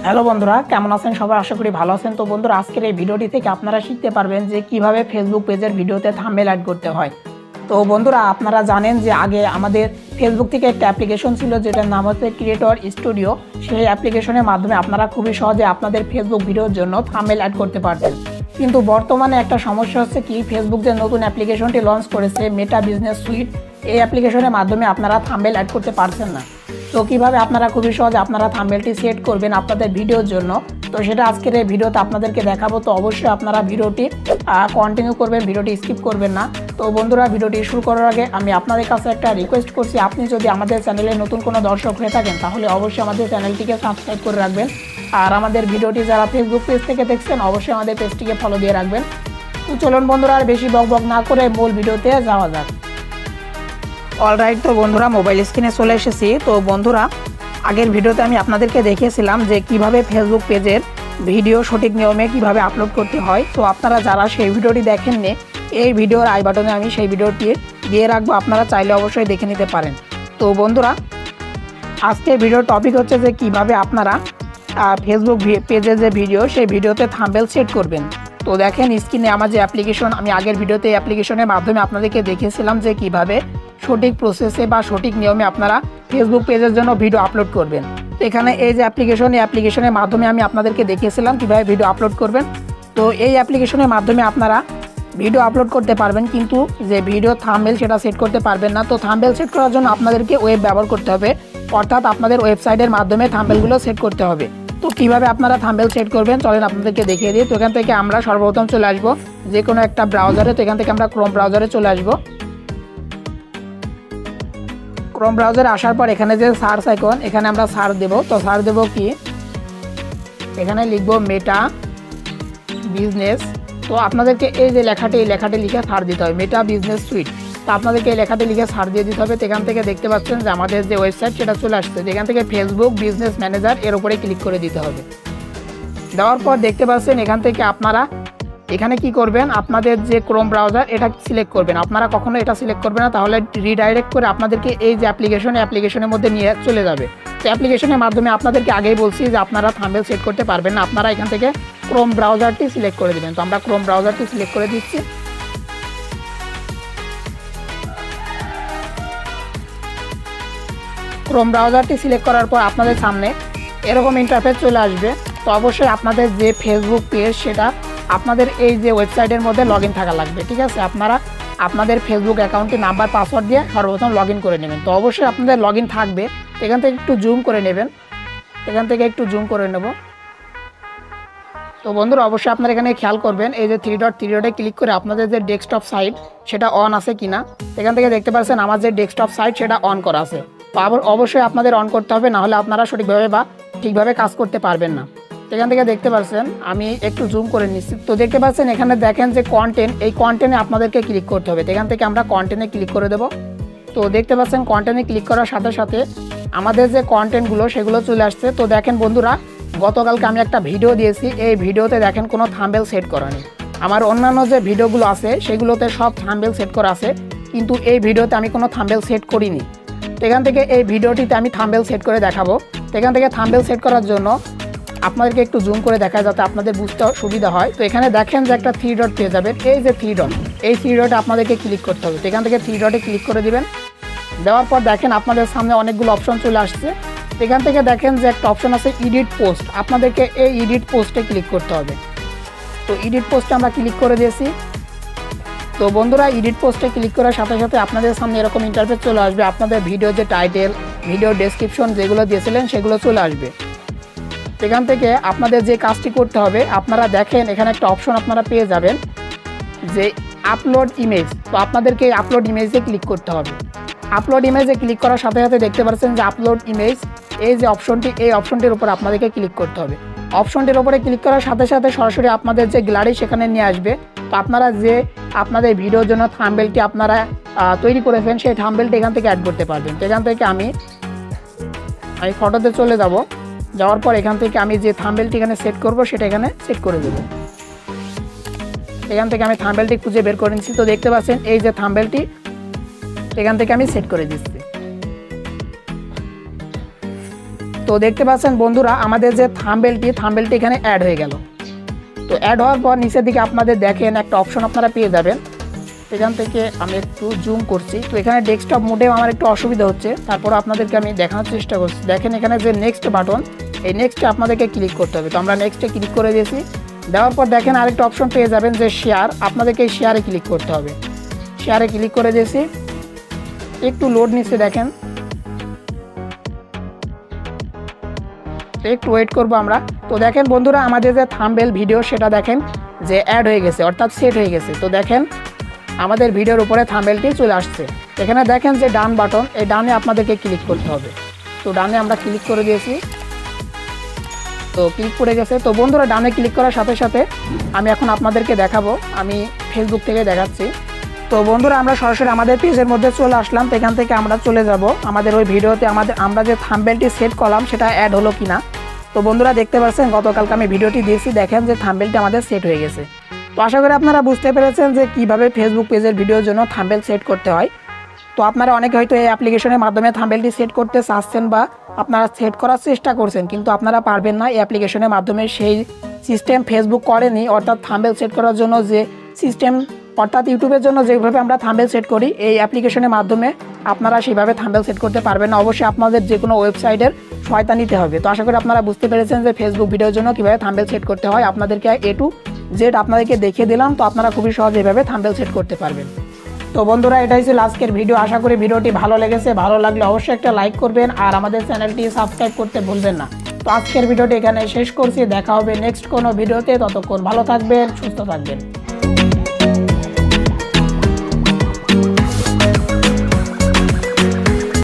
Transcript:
Hello বন্ধুরা, কেমন আছেন সবাই? আশা করি ভালো আছেন। তো বন্ধুরা, আজকের এই ভিডিওটি থেকে আপনারা শিখতে পারবেন যে কিভাবে ফেসবুক পেজের ভিডিওতে থাম্বনেল অ্যাড করতে হয়। তো বন্ধুরা, আপনারা জানেন যে আগে আমাদের ফেসবুক থেকে একটা অ্যাপ্লিকেশন ছিল যেটার নাম হচ্ছে ক্রিয়েটর স্টুডিও। সেই অ্যাপ্লিকেশনের মাধ্যমে আপনারা খুবই সহজে আপনাদের ফেসবুক ভিডিওর জন্য থাম্বনেল অ্যাড করতে পারতেন। কিন্তু বর্তমানে একটা সমস্যা হচ্ছে কি, ফেসবুক যে নতুন অ্যাপ্লিকেশনটি লঞ্চ করেছে মেটা বিজনেস সুইট, এই অ্যাপ্লিকেশনের মাধ্যমে আপনারা থাম্বনেল অ্যাড করতে পারছেন না। তো কিভাবে আপনারা খুবই সহজে আপনারা থাম্বনেলটি সেট করবেন আপনাদের ভিডিওর জন্য, তো সেটা আজকের এই ভিডিওতে আপনাদেরকে দেখাবো। তো অবশ্যই আপনারা ভিডিওটি কন্টিনিউ করবেন, ভিডিওটি স্কিপ করবেন না। তো বন্ধুরা, ভিডিওটি শুরু করার আগে আমি আপনাদের কাছে একটা রিকোয়েস্ট করছি, আপনি যদি আমাদের চ্যানেলে নতুন কোনো দর্শক হয়ে থাকেন তাহলে অবশ্যই আমাদের চ্যানেলটিকে সাবস্ক্রাইব করে রাখবেন। আর আমাদের ভিডিওটি যারা ফেসবুক পেজ থেকে দেখছেন অবশ্যই আমাদের পেজটিকে ফলো দিয়ে রাখবেন। তো চলুন বন্ধুরা, আর বেশি বকবক না করে মূল ভিডিওতে যাওয়া যাক। অলরাইট, তো বন্ধুরা মোবাইল স্ক্রিনে চলে এসেছি। তো বন্ধুরা, আগের ভিডিওতে আমি আপনাদেরকে দেখিয়েছিলাম যে কিভাবে ফেসবুক পেজের ভিডিও সঠিক নিয়মে কিভাবে আপলোড করতে হয়। তো আপনারা যারা সেই ভিডিওটি দেখেননি, এই ভিডিওর আই বাটনে আমি সেই ভিডিওটি দিয়ে রাখবো, আপনারা চাইলে অবশ্যই দেখে নিতে পারেন। তো বন্ধুরা, আজকের ভিডিওর টপিক হচ্ছে যে কিভাবে আপনারা ফেসবুক পেজের যে ভিডিও সেই ভিডিওতে থাম্বনেল সেট করবেন। তো দেখেন স্ক্রিনে আমার যে অ্যাপ্লিকেশন, আমি আগের ভিডিওতে এই অ্যাপ্লিকেশনের মাধ্যমে আপনাদেরকে দেখিয়েছিলাম যে কিভাবে সঠিক প্রসেসে বা সঠিক নিয়মে আপনারা ফেসবুক পেজের জন্য ভিডিও আপলোড করবেন। তো এখানে এই যে অ্যাপ্লিকেশন, এই অ্যাপ্লিকেশনের মাধ্যমে আমি আপনাদেরকে দেখিয়েছিলাম কীভাবে ভিডিও আপলোড করবেন। তো এই অ্যাপ্লিকেশনের মাধ্যমে আপনারা ভিডিও আপলোড করতে পারবেন, কিন্তু যে ভিডিও থাম্বনেল সেটা সেট করতে পারবেন না। তো থাম্বনেল সেট করার জন্য আপনাদেরকে ওয়েব ব্যবহার করতে হবে, অর্থাৎ আপনাদের ওয়েবসাইটের মাধ্যমে থাম্বনেলগুলো সেট করতে হবে। তো কীভাবে আপনারা থাম্বনেল সেট করবেন চলেন আপনাদেরকে দেখিয়ে দিই। তো এখান থেকে আমরা সর্বপ্রথম চলে আসবো যে কোনো একটা ব্রাউজারে। তো এখান থেকে আমরা ক্রোম ব্রাউজারে চলে আসবো। ক্রোম ব্রাউজারে আসার পর এখানে যে সার্চ আইকন, এখানে আমরা সার্চ দেব। তো সার্চ দেব কি, এখানে লিখব মেটা বিজনেস। তো আপনাদেরকে এই যে লেখাটি, এই লেখাটি লিখে সার্চ দিতে হবে, মেটা বিজনেস সুইট। তো আপনাদেরকে এই লেখাটি লিখে সার্চ দিয়ে দিতে হবে। তো এখান থেকে দেখতে পাচ্ছেন যে আমাদের যে ওয়েবসাইট সেটা চলে আসছে। এখান থেকে ফেসবুক বিজনেস ম্যানেজার এর উপরে ক্লিক করে দিতে হবে। দেওয়ার পর দেখতে পাচ্ছেন এখান থেকে আপনারা এখানে কি করবেন, আপনাদের যে ক্রোম ব্রাউজার এটা সিলেক্ট করবেন। আপনারা কখনো এটা সিলেক্ট করবেন না, তাহলে রিডাইরেক্ট করে আপনাদেরকে এই যে অ্যাপ্লিকেশনের মধ্যে নিয়ে চলে যাবে। তো অ্যাপ্লিকেশনের মাধ্যমে আপনাদেরকে আগেই বলছি যে আপনারা থাম্বনেল সেট করতে পারবেন না, আপনারা এখান থেকে ক্রোম ব্রাউজারটি সিলেক্ট করে দেবেন। তো আমরা ক্রোম ব্রাউজারটি সিলেক্ট করে দিচ্ছি। ক্রোম ব্রাউজারটি সিলেক্ট করার পর আপনাদের সামনে এরকম ইন্টারফেস চলে আসবে। তো অবশ্যই আপনাদের যে ফেসবুক পেজ সেটা আপনাদের এই যে ওয়েবসাইটের মধ্যে লগ ইন থাকা লাগবে, ঠিক আছে? আপনারা আপনাদের ফেসবুক অ্যাকাউন্টে নাম্বার পাসওয়ার্ড দিয়ে সর্বপ্রথম লগ ইন করে নেবেন। তো অবশ্যই আপনাদের লগ ইন থাকবে। এখান থেকে একটু জুম করে নেবেন, এখান থেকে একটু জুম করে নেব। তো বন্ধুরা, অবশ্যই আপনারা এখানে খেয়াল করবেন এই যে থ্রি ডটে ক্লিক করে আপনাদের যে ডেস্কটপ সাইট সেটা অন আছে কিনা। এখান থেকে দেখতে পাচ্ছেন আমার যে ডেস্কটপ সাইট সেটা অন করা আছে। তো আবার অবশ্যই আপনাদের অন করতে হবে, নাহলে আপনারা সঠিকভাবে বা ঠিকভাবে কাজ করতে পারবেন না। এখান থেকে দেখতে পাচ্ছেন, আমি একটু জুম করে নিচ্ছি। তো দেখতে পাচ্ছেন এখানে দেখেন যে কন্টেন্ট, এই কন্টেন্টে আপনাদেরকে ক্লিক করতে হবে। এখান থেকে আমরা কন্টেন্টে ক্লিক করে দেব। তো দেখতে পাচ্ছেন কন্টেন্টে ক্লিক করার সাথে সাথে আমাদের যে কন্টেন্টগুলো সেগুলো চলে আসছে। তো দেখেন বন্ধুরা, গতকালকে আমি একটা ভিডিও দিয়েছি, এই ভিডিওতে দেখেন কোনো থাম্বনেল সেট করা নেই। আমার অন্যান্য যে ভিডিওগুলো আছে সেগুলোতে সব থাম্বনেল সেট করা আছে, কিন্তু এই ভিডিওতে আমি কোনো থাম্বনেল সেট করিনি। তো এখান থেকে এই ভিডিওটিতে আমি থাম্বনেল সেট করে দেখাবো। তো এখান থেকে থাম্বনেল সেট করার জন্য আপনাদেরকে একটু জুম করে দেখায় যাতে আপনাদের বুঝতে সুবিধা হয়। তো এখানে দেখেন যে একটা থ্রি ডট পেয়ে যাবেন, এই যে থ্রি ডট, এই থ্রি ডটে আপনাদেরকে ক্লিক করতে হবে। তো এখান থেকে থ্রি ডটে ক্লিক করে দিবেন। দেওয়ার পর দেখেন আপনাদের সামনে অনেকগুলো অপশন চলে আসছে। এখান থেকে দেখেন যে একটা অপশন আছে এডিট পোস্ট, আপনাদেরকে এই এডিট পোস্টে ক্লিক করতে হবে। তো এডিট পোস্টে আমরা ক্লিক করে দিয়েছি। তো বন্ধুরা, এডিট পোস্টে ক্লিক করার সাথে সাথে আপনাদের সামনে এরকম ইন্টারফেস চলে আসবে। আপনাদের ভিডিও যে টাইটেল, ভিডিও ডেসক্রিপশন যেগুলো দিয়েছিলেন সেগুলো চলে আসবে। এখান থেকে আপনাদের যে কাজটি করতে হবে, আপনারা দেখেন এখানে একটা অপশন আপনারা পেয়ে যাবেন যে আপলোড ইমেজ। তো আপনাদেরকে আপলোড ইমেজে ক্লিক করতে হবে। আপলোড ইমেজে ক্লিক করার সাথে সাথে দেখতে পাচ্ছেন যে আপলোড ইমেজ, এই যে অপশনটি, এই অপশনটির উপর আপনাদেরকে ক্লিক করতে হবে। অপশনটির উপরে ক্লিক করার সাথে সাথে সরাসরি আপনাদের যে গ্যালারি সেখানে নিয়ে আসবে। তো আপনারা যে আপনাদের ভিডিওর জন্য থাম্বনেলটি আপনারা তৈরি করেছেন সেই থাম্বনেলটি এখান থেকে অ্যাড করতে পারবেন। তো এখান থেকে আমি ফটোতে চলে যাব। যাওয়ার পর এখান থেকে আমি যে থাম্বনেলটি এখানে সেট করব সেটা এখানে সেট করে দেব। এখান থেকে আমি থাম্বনেলটি খুঁজে বের করে নিচ্ছি। তো দেখতে পাচ্ছেন এই যে থাম্বনেলটি এখান থেকে আমি সেট করে দিচ্ছি। তো দেখতে পাচ্ছেন বন্ধুরা আমাদের যে থাম্বনেলটি এখানে অ্যাড হয়ে গেল। তো অ্যাড হওয়ার পর নিচের দিকে আপনাদের দেখেন একটা অপশন আপনারা পেয়ে যাবেন। এখান থেকে আমি একটু জুম করছি। তো এখানে ডেস্কটপ মোডেও আমার একটু অসুবিধা হচ্ছে, তারপর আপনাদেরকে আমি দেখানোর চেষ্টা করছি। দেখেন এখানে যে নেক্সট বাটন, এই নেক্সটে আপনাদেরকে ক্লিক করতে হবে। তো আমরা নেক্সটে ক্লিক করে দিয়েছি। দেওয়ার পর দেখেন আরেকটা অপশন পেয়ে যাবেন যে শেয়ার, আপনাদেরকে এই শেয়ারে ক্লিক করতে হবে। শেয়ারে ক্লিক করে দিয়েছি, একটু লোড নিচ্ছে দেখেন, একটু ওয়েট করবো আমরা। তো দেখেন বন্ধুরা আমাদের যে থাম্বনেল ভিডিও সেটা দেখেন যে অ্যাড হয়ে গেছে, অর্থাৎ সেট হয়ে গেছে। তো দেখেন আমাদের ভিডিওর উপরে থাম্বনেলটি চলে আসছে। এখানে দেখেন যে ডান বাটন, এই ডানে আপনাদেরকে ক্লিক করতে হবে। তো ডানে আমরা ক্লিক করে দিয়েছি। তো ক্লিক করে গেছে। তো বন্ধুরা ডানে ক্লিক করার সাথে সাথে আমি এখন আপনাদেরকে দেখাবো, আমি ফেসবুক থেকে দেখাচ্ছি। তো বন্ধুরা আমরা সরাসরি আমাদের পেজের মধ্যে চলে আসলাম। তো এখান থেকে আমরা চলে যাব আমাদের ওই ভিডিওতে, আমরা যে থাম্বনেলটি সেট করলাম সেটা অ্যাড হলো কিনা। তো বন্ধুরা দেখতে পাচ্ছেন গতকালকে আমি ভিডিওটি দিয়েছি, দেখেন যে থাম্বনেলটি আমাদের সেট হয়ে গেছে। তো আশা করি আপনারা বুঝতে পেরেছেন যে কিভাবে ফেসবুক পেজের ভিডিওর জন্য থাম্বনেল সেট করতে হয়। তো আপনারা অনেকে হয়তো এই অ্যাপ্লিকেশনের মাধ্যমে থাম্বনেলটি সেট করতে চাচ্ছেন বা আপনারা সেট করার চেষ্টা করছেন, কিন্তু আপনারা পারবেন না। এই অ্যাপ্লিকেশনের মাধ্যমে সেই সিস্টেম ফেসবুক করেনি, অর্থাৎ থাম্বনেল সেট করার জন্য যে সিস্টেম, অর্থাৎ ইউটিউবের জন্য যেভাবে আমরা থাম্বনেল সেট করি, এই অ্যাপ্লিকেশনের মাধ্যমে আপনারা সেইভাবে থাম্বনেল সেট করতে পারবেন না। অবশ্যই আপনাদের যে কোনো ওয়েবসাইটের সহায়তা নিতে হবে। তো আশা করি আপনারা বুঝতে পেরেছেন যে ফেসবুক ভিডিওর জন্য কীভাবে থাম্বনেল সেট করতে হয়। আপনাদেরকে A to Z আপনাদেরকে দেখিয়ে দিলাম। তো আপনারা খুবই সহজে এভাবে থাম্বনেল সেট করতে পারবেন। তো বন্ধুরা এটাই ছিল আজকের ভিডিও। আশা করি ভিডিওটি ভালো লেগেছে। ভালো লাগলে অবশ্যই একটা লাইক করবেন আর আমাদের চ্যানেলটি সাবস্ক্রাইব করতে ভুলবেন না। তো আজকের ভিডিওটি এখানে শেষ করছি। দেখা হবে নেক্সট কোনো ভিডিওতে। ততক্ষণ ভালো থাকবেন, সুস্থ থাকবেন।